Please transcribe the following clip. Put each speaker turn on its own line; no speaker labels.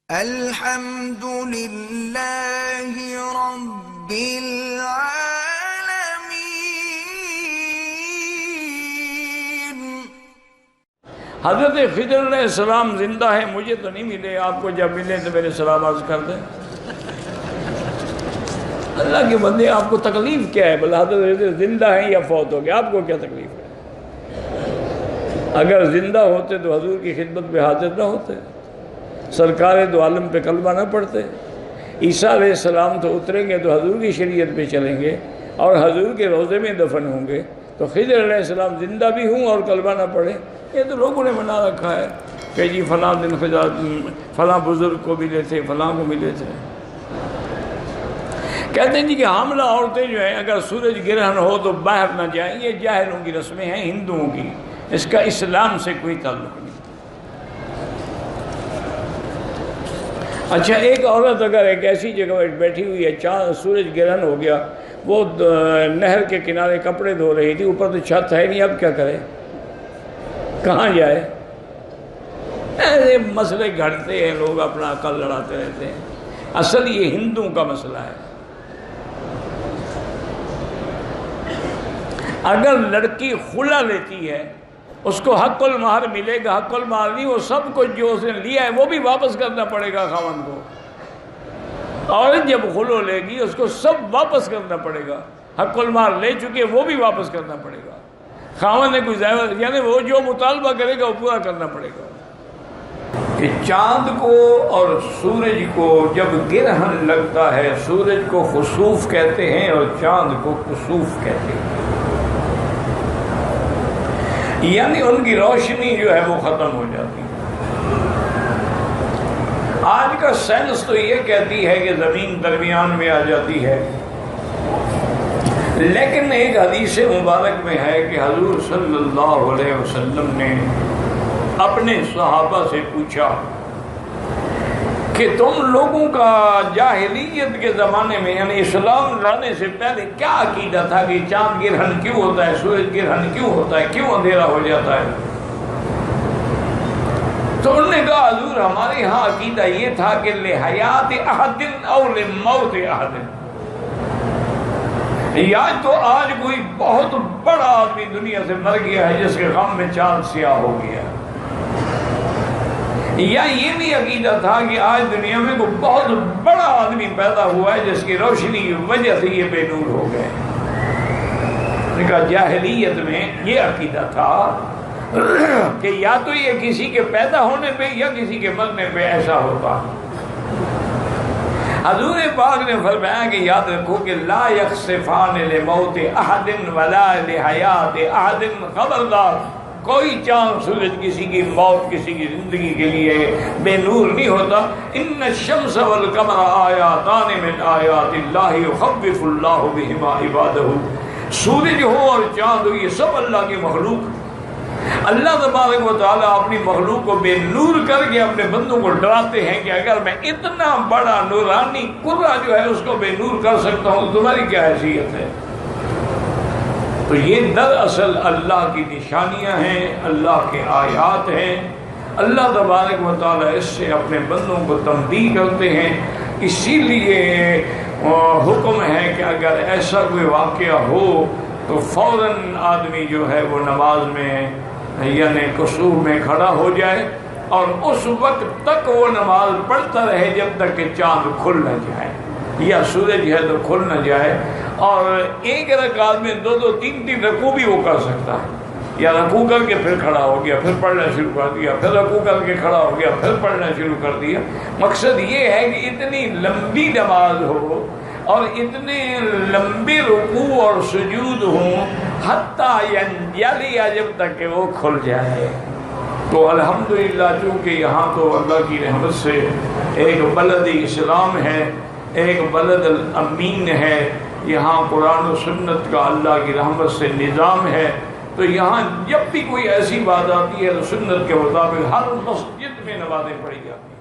الحمد للہ رب العالمین۔
حضرت خضر علیہ السلام زندہ ہے، مجھے تو نہیں ملے، آپ کو جب ملے تو میرے سلام عرض کر دیں۔ اللہ کے بندے، آپ کو تکلیف کیا ہے؟ بھلا حضرت خضر زندہ ہیں یا فوت ہو گئے، آپ کو کیا تکلیف ہے؟ اگر زندہ ہوتے تو حضور کی خدمت میں حاضر نہ ہوتے، سرکار دو عالم پہ کلمہ نہ پڑھتے۔ عیسیٰ علیہ السلام تو اتریں گے تو حضور کی شریعت پہ چلیں گے اور حضور کے روضے میں دفن ہوں گے، تو خضر علیہ السلام زندہ بھی ہوں اور کلمہ نہ پڑھیں؟ یہ تو لوگوں نے بنا رکھا ہے کہ جی فلاں دن فلاں بزرگ کو ملے تھے، فلاں کو ملے تھے۔ کہتے ہیں جی کہ حاملہ عورتیں جو ہیں اگر سورج گرہن ہو تو باہر نہ جائیں، یہ جاہلوں کی رسمیں ہیں، ہندوؤں کی، اس کا اسلام سے کوئی تعلق نہیں۔ اچھا، ایک عورت اگر ایک ایسی جگہ بیٹھی ہوئی ہے، سورج گرہن ہو گیا، وہ نہر کے کنارے کپڑے دھو رہی تھی، اوپر تو چھت ہے نہیں، اب کیا کرے؟ کہاں جائے؟ ایسے مسئلے گھڑتے ہیں، لوگ اپنا عقل لڑاتے رہتے ہیں۔ اصل یہ ہندوؤں کا مسئلہ ہے۔ اگر لڑکی خلا لیتی ہے، اس کو حق المہر ملے گا، حق المہر نہیں، وہ سب کچھ جو اس نے لیا ہے وہ بھی واپس کرنا پڑے گا خاوند کو۔ عورت جب خلو لے گی اس کو سب واپس کرنا پڑے گا، حق المہر لے چکے وہ بھی واپس کرنا پڑے گا۔ خاوند نے کوئی زیادہ، یعنی وہ جو مطالبہ کرے گا وہ پورا کرنا پڑے گا۔ کہ چاند کو اور سورج کو جب گرہن لگتا ہے، سورج کو خسوف کہتے ہیں اور چاند کو کسوف کہتے ہیں، یعنی ان کی روشنی جو ہے وہ ختم ہو جاتی ہے۔ آج کا سائنس تو یہ کہتی ہے کہ زمین درمیان میں آ جاتی ہے، لیکن ایک حدیث مبارک میں ہے کہ حضور صلی اللہ علیہ وسلم نے اپنے صحابہ سے پوچھا کہ تم لوگوں کا جاہلیت کے زمانے میں، یعنی اسلام لانے سے پہلے کیا عقیدہ تھا کہ چاند گرہن کیوں ہوتا ہے، سورج گرہن کیوں ہوتا ہے، کیوں اندھیرا ہو جاتا ہے؟ تو انہوں نے کہا حضور ہمارے ہاں عقیدہ یہ تھا کہ لحیات احد او لموت احد، یا تو آج کوئی بہت بڑا آدمی دنیا سے مر گیا ہے جس کے غم میں چاند سیاہ ہو گیا، یا یہ بھی عقیدہ تھا کہ آج دنیا میں کوئی بہت بڑا آدمی پیدا ہوا ہے جس کی روشنی کی وجہ سے یہ بے نور ہو گئے۔ نے کہا جاہلیت میں یہ عقیدہ تھا کہ یا تو یہ کسی کے پیدا ہونے پہ یا کسی کے مرنے پہ ایسا ہوتا۔ حضور پاک نے فرمایا کہ یاد رکھو کہ لا یخسفان لموت احد ولا لحیات احد، خبردار کوئی چاند سورج کسی کی موت، کسی کی زندگی کے لیے بے نور نہیں ہوتا۔ ان الشمس والقمر آیاتان من آیات اللہ یخوف اللہ بہما عبادہ، سورج ہو اور چاند ہو یہ سب اللہ کی مخلوق، اللہ تبارک و تعالیٰ اپنی مخلوق کو بے نور کر کے اپنے بندوں کو ڈراتے ہیں کہ اگر میں اتنا بڑا نورانی قرہ جو ہے اس کو بے نور کر سکتا ہوں تو تمہاری کیا حیثیت ہے؟ تو یہ دراصل اللہ کی نشانیاں ہیں، اللہ کے آیات ہیں، اللہ تبارک و تعالیٰ اس سے اپنے بندوں کو تنبیہ کرتے ہیں۔ اسی لیے حکم ہے کہ اگر ایسا کوئی واقعہ ہو تو فوراً آدمی جو ہے وہ نماز میں یعنی کسوف میں کھڑا ہو جائے اور اس وقت تک وہ نماز پڑھتا رہے جب تک کہ چاند کھل نہ جائے یا سورج ہے تو کھل نہ جائے، اور ایک رکعت میں دو تین رکوع بھی وہ کر سکتا ہے، یا رکوع کر کے پھر کھڑا ہو گیا، پھر پڑھنا شروع کر دیا، پھر رکوع کر کے کھڑا ہو گیا، پھر پڑھنا شروع کر دیا۔ مقصد یہ ہے کہ اتنی لمبی نماز ہو اور اتنے لمبے رکوع اور سجود ہوں حتیٰ ینجلی، جب تک کہ وہ کھل جائے۔ تو الحمدللہ چونکہ یہاں تو اللہ کی رحمت سے ایک بلد اسلام ہے، ایک بلد الامین ہے، یہاں قرآن و سنت کا اللہ کی رحمت سے نظام ہے، تو یہاں جب بھی کوئی ایسی بات آتی ہے تو سنت کے مطابق ہر مسجد میں نمازیں پڑھی جاتی ہیں۔